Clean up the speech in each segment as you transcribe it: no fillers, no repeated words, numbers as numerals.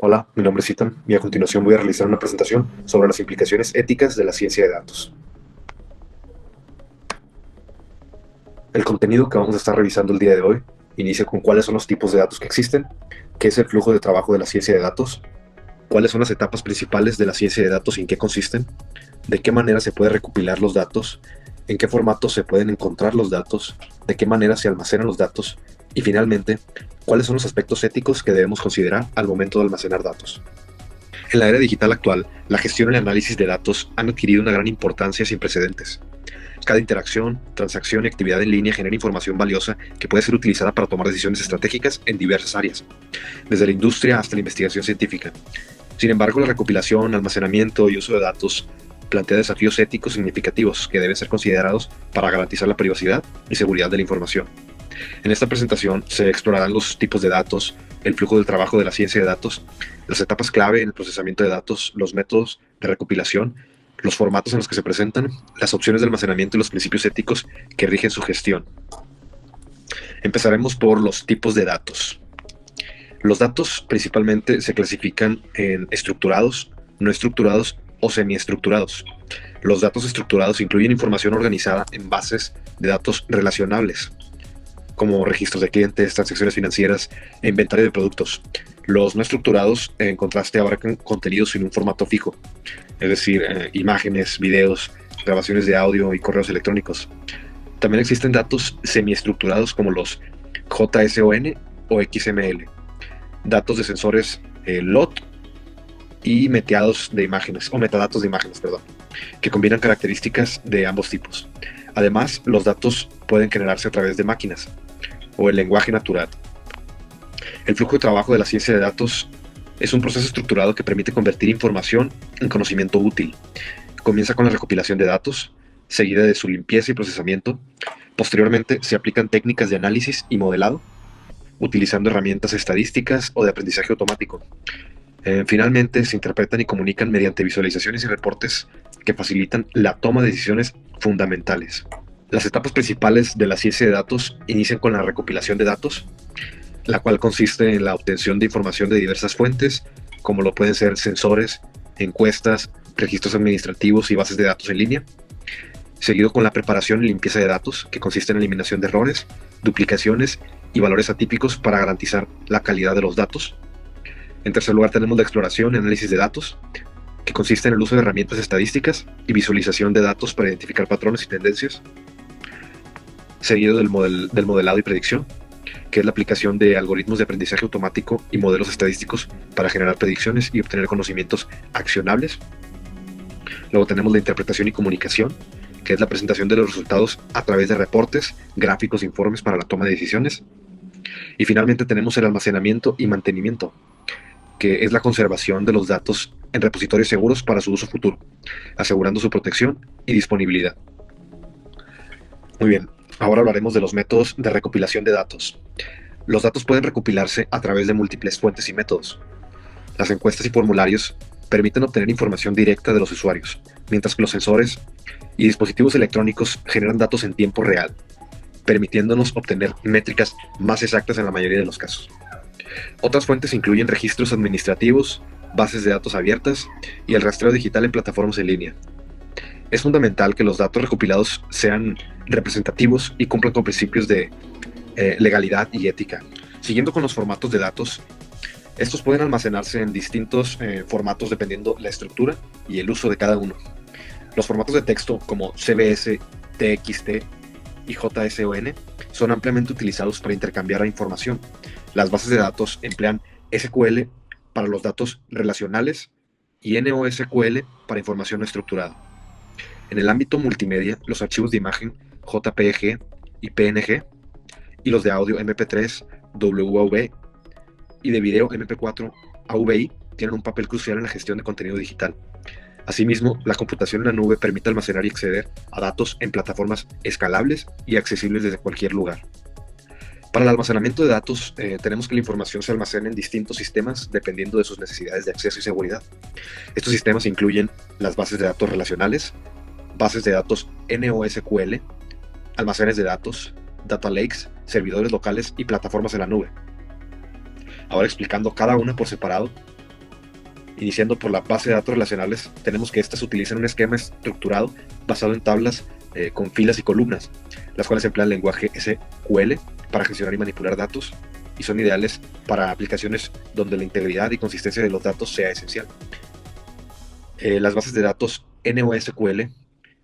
Hola, mi nombre es Ethan y a continuación voy a realizar una presentación sobre las implicaciones éticas de la ciencia de datos. El contenido que vamos a estar revisando el día de hoy inicia con cuáles son los tipos de datos que existen, qué es el flujo de trabajo de la ciencia de datos, cuáles son las etapas principales de la ciencia de datos y en qué consisten, de qué manera se puede recopilar los datos, en qué formato se pueden encontrar los datos, de qué manera se almacenan los datos y finalmente, cuáles son los aspectos éticos que debemos considerar al momento de almacenar datos. En la era digital actual, la gestión y el análisis de datos han adquirido una gran importancia sin precedentes. Cada interacción, transacción y actividad en línea genera información valiosa que puede ser utilizada para tomar decisiones estratégicas en diversas áreas, desde la industria hasta la investigación científica. Sin embargo, la recopilación, almacenamiento y uso de datos plantea desafíos éticos significativos que deben ser considerados para garantizar la privacidad y seguridad de la información. En esta presentación se explorarán los tipos de datos, el flujo del trabajo de la ciencia de datos, las etapas clave en el procesamiento de datos, los métodos de recopilación, los formatos en los que se presentan, las opciones de almacenamiento y los principios éticos que rigen su gestión. Empezaremos por los tipos de datos. Los datos principalmente se clasifican en estructurados, no estructurados o semiestructurados. Los datos estructurados incluyen información organizada en bases de datos relacionables, como registros de clientes, transacciones financieras e inventario de productos. Los no estructurados, en contraste, abarcan contenidos en un formato fijo, es decir, imágenes, videos, grabaciones de audio y correos electrónicos. También existen datos semiestructurados como los JSON o XML, datos de sensores LOT y metadatos de imágenes, perdón, que combinan características de ambos tipos. Además, los datos pueden generarse a través de máquinas o el lenguaje natural. El flujo de trabajo de la ciencia de datos es un proceso estructurado que permite convertir información en conocimiento útil. Comienza con la recopilación de datos, seguida de su limpieza y procesamiento. Posteriormente se aplican técnicas de análisis y modelado, utilizando herramientas estadísticas o de aprendizaje automático. Finalmente se interpretan y comunican mediante visualizaciones y reportes que facilitan la toma de decisiones fundamentales. Las etapas principales de la ciencia de datos inician con la recopilación de datos, la cual consiste en la obtención de información de diversas fuentes, como lo pueden ser sensores, encuestas, registros administrativos y bases de datos en línea, seguido con la preparación y limpieza de datos, que consiste en la eliminación de errores, duplicaciones y valores atípicos para garantizar la calidad de los datos. En tercer lugar tenemos la exploración y análisis de datos, que consiste en el uso de herramientas estadísticas y visualización de datos para identificar patrones y tendencias, seguido del modelado y predicción, que es la aplicación de algoritmos de aprendizaje automático y modelos estadísticos para generar predicciones y obtener conocimientos accionables. Luego tenemos la interpretación y comunicación, que es la presentación de los resultados a través de reportes, gráficos e informes para la toma de decisiones. Y finalmente tenemos el almacenamiento y mantenimiento, que es la conservación de los datos en repositorios seguros para su uso futuro, asegurando su protección y disponibilidad. Muy bien, ahora hablaremos de los métodos de recopilación de datos. Los datos pueden recopilarse a través de múltiples fuentes y métodos. Las encuestas y formularios permiten obtener información directa de los usuarios, mientras que los sensores y dispositivos electrónicos generan datos en tiempo real, permitiéndonos obtener métricas más exactas en la mayoría de los casos. Otras fuentes incluyen registros administrativos, bases de datos abiertas y el rastreo digital en plataformas en línea. Es fundamental que los datos recopilados sean representativos y cumplan con principios de legalidad y ética. Siguiendo con los formatos de datos, estos pueden almacenarse en distintos formatos dependiendo la estructura y el uso de cada uno. Los formatos de texto como CBS, TXT y JSON son ampliamente utilizados para intercambiar la información. Las bases de datos emplean SQL para los datos relacionales y NoSQL para información no estructurada. En el ámbito multimedia, los archivos de imagen JPG y PNG y los de audio MP3, WAV y de video MP4, AVI tienen un papel crucial en la gestión de contenido digital. Asimismo, la computación en la nube permite almacenar y acceder a datos en plataformas escalables y accesibles desde cualquier lugar. Para el almacenamiento de datos, tenemos que la información se almacena en distintos sistemas dependiendo de sus necesidades de acceso y seguridad. Estos sistemas incluyen las bases de datos relacionales, bases de datos NoSQL, almacenes de datos, data lakes, servidores locales y plataformas en la nube. Ahora explicando cada una por separado, Iniciando por la base de datos relacionales, tenemos que estas utilizan un esquema estructurado basado en tablas con filas y columnas, las cuales emplean lenguaje SQL para gestionar y manipular datos y son ideales para aplicaciones donde la integridad y consistencia de los datos sea esencial. Las bases de datos NoSQL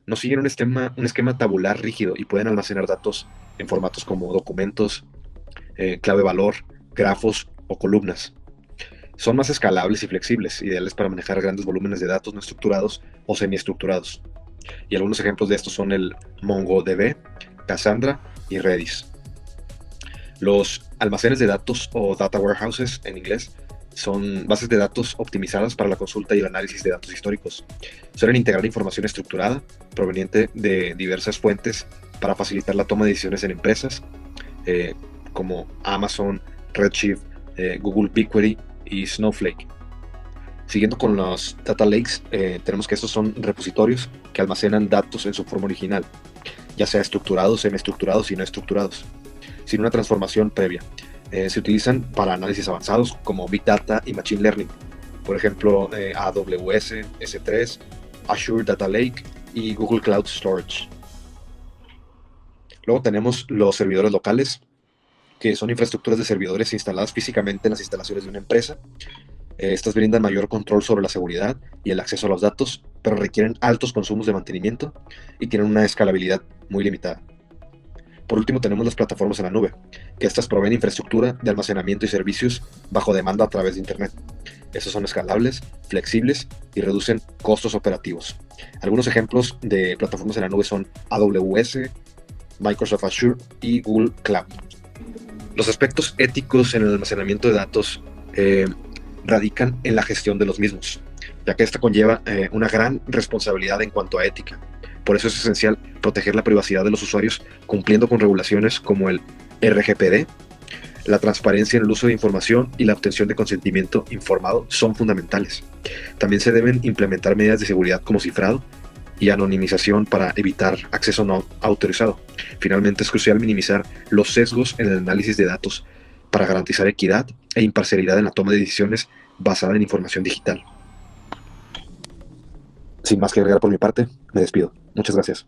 no siguen un esquema tabular rígido y pueden almacenar datos en formatos como documentos, clave valor, grafos o columnas. Son más escalables y flexibles, ideales para manejar grandes volúmenes de datos no estructurados o semiestructurados. Y algunos ejemplos de estos son el MongoDB, Cassandra y Redis. Los almacenes de datos o data warehouses en inglés son bases de datos optimizadas para la consulta y el análisis de datos históricos. Suelen integrar información estructurada proveniente de diversas fuentes para facilitar la toma de decisiones en empresas como Amazon, Redshift, Google BigQuery y Snowflake. Siguiendo con los data lakes, tenemos que estos son repositorios que almacenan datos en su forma original, ya sea estructurados, semiestructurados y no estructurados, sin una transformación previa. Se utilizan para análisis avanzados como Big Data y Machine Learning, por ejemplo, AWS, S3, Azure Data Lake y Google Cloud Storage. Luego tenemos los servidores locales, que son infraestructuras de servidores instaladas físicamente en las instalaciones de una empresa. Estas brindan mayor control sobre la seguridad y el acceso a los datos, pero requieren altos consumos de mantenimiento y tienen una escalabilidad muy limitada. Por último, tenemos las plataformas en la nube, que estas proveen infraestructura de almacenamiento y servicios bajo demanda a través de Internet. Estos son escalables, flexibles y reducen costos operativos. Algunos ejemplos de plataformas en la nube son AWS, Microsoft Azure y Google Cloud. Los aspectos éticos en el almacenamiento de datos radican en la gestión de los mismos, ya que esta conlleva una gran responsabilidad en cuanto a ética. Por eso es esencial proteger la privacidad de los usuarios cumpliendo con regulaciones como el RGPD. La transparencia en el uso de información y la obtención de consentimiento informado son fundamentales. También se deben implementar medidas de seguridad como cifrado y anonimización para evitar acceso no autorizado. Finalmente, es crucial minimizar los sesgos en el análisis de datos para garantizar equidad e imparcialidad en la toma de decisiones basada en información digital. Sin más que agregar por mi parte, me despido. Muchas gracias.